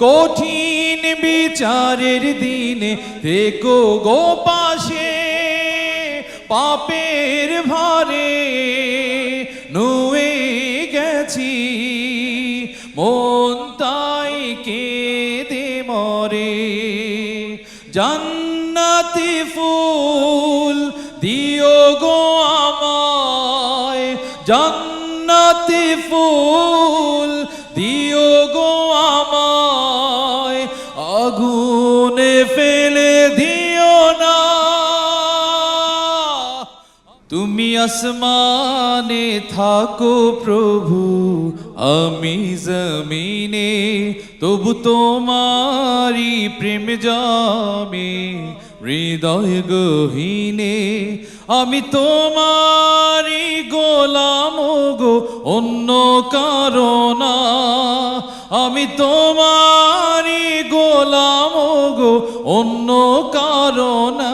কঠিন বিচারের দিনে থেকো গো পাশে, পাপের ভারে নুয়ে গেছি, মন তাই কেঁদে মরে। জান্নাতি ফুল দিও গো আমায়, জান্নাতি ফুল দিও গো আমায়, আগুনে ফেলে দিও না। তুমি আসমানে থাকো প্রভু, আমি জমিনে, তবু তোমারি প্রেম জামে হৃদয় গহীনে। আমি তোমারি গোলাম গো, অন্য কারো না। আমি তোমারি গোলাম গো, অন্য কারো না।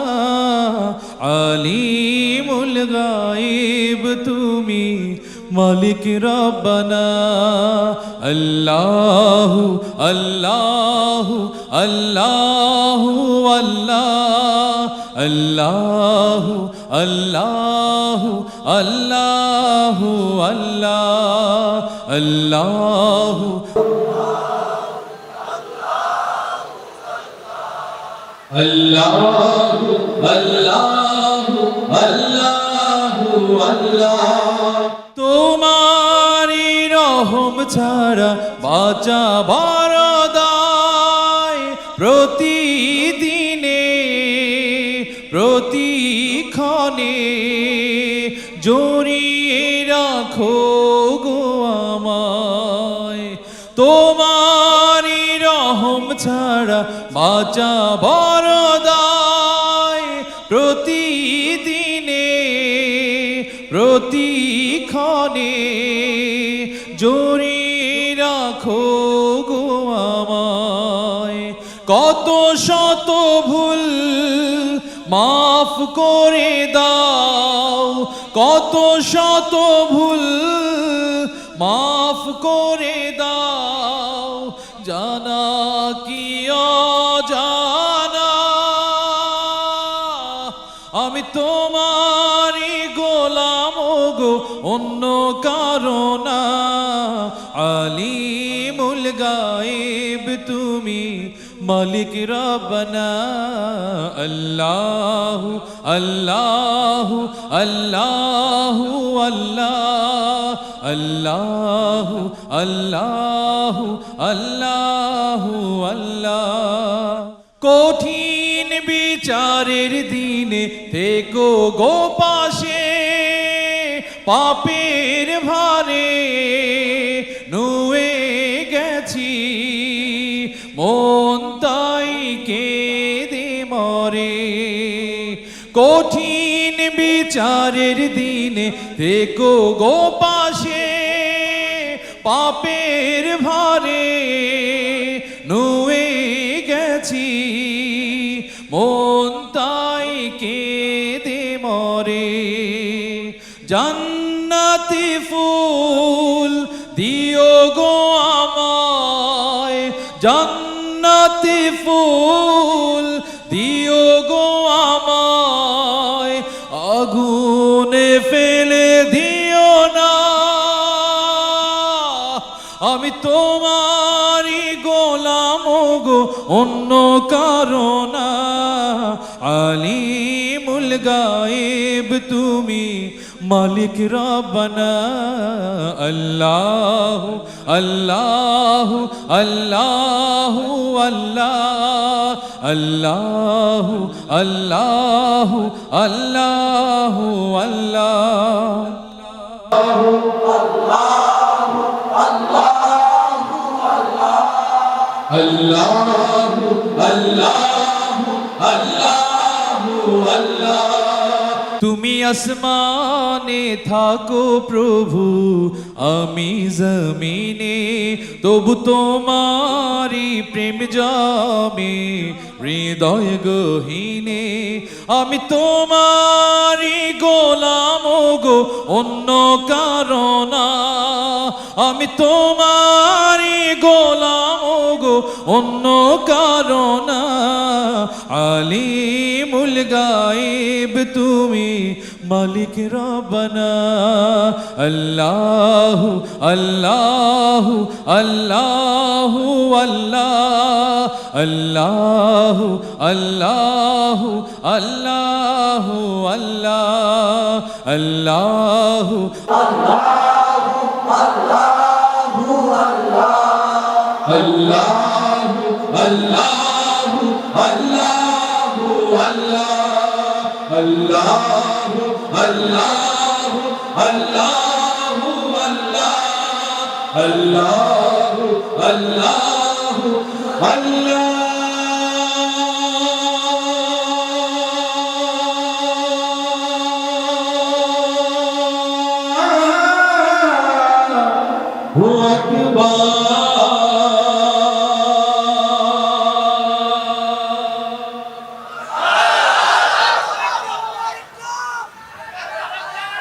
আলিমুল গায়ব তুমি, মালিক রব্বানা। আল্লাহু আল্লাহু আল্লাহু আল্লাহ, আল্লাহু আল্লাহু আল্লাহু আল্লাহ, আল্লাহু আল্লাহু আল্লাহু আল্লাহু আল্লাহ। তোমারি রহম ছাড়া বাঁচা বড় দায়, প্রতিদিনে প্রতিক্ষণে জড়িয়ে রাখো গো আমায়। তোমারি রহম ছাড়া বাঁচা বড় দায়, প্রতিদিনে প্রতিক্ষণে জড়িয়ে রাখো গো আমায়। কত শত ভুল মাফ করে দাও, কত শত ভুল মাফ করে দাও, জানা কি অজানা। আমি তোমারি গোলাম গো, অন্য কারো না। আলিমুল গায়ব তুমি, মালিক রব্বানা। আল্লাহু আল্লাহু আল্লাহু আল্লাহ, আল্লাহু আল্লাহু আল্লাহু আল্লাহ। কঠিন বিচারের দিনে থেকো গো পাশে, পাপের ভারে নুয়ে গেছি, মন তাই কেঁদে মরে। কঠিন বিচারের দিনে থেকো গো পাশে, পাপের ভারে নুয়ে গেছি, মন তাই কেঁদে মরে। জান্নাতি ফুল দিও গো আমায়, জান্নাতি ফুল দিও গো আমায়, আগুনে ফেলে দিও না। আমি তোমারি গোলাম গো, অন্য কারো না। আলিমুল গায়ব তুমি, মালিক রব্বানা। আল্লাহু আল্লাহু আল্লাহু আল্লাহ, আল্লাহু আল্লাহু আল্লাহু আল্লাহ। আল্লাহু আল্লাহু আল্লাহু আল্লাহ। তুমি আসমানে থাকো প্রভু, আমি জমিনে, তবু তোমারি প্রেম জামে হৃদয় গহীনে। আমি তোমারি গোলাম গো, অন্য কারো না। আমি তোমারই গোলাম গো, অন্য কারণ না। আলিমুল গায়েব তুমি, মালিক রব্বানা। আল্লাহু আল্লাহু আল্লাহু আল্লাহ, আল্লাহু আল্লাহু আল্লাহু আল্লাহ, আল্লাহু আল্লাহু আল্লাহু আল্লাহু আল্লাহ, আল্লাহু আল্লাহু আল্লাহু আল্লাহ, আল্লাহু আল্লাহু আল্লাহ।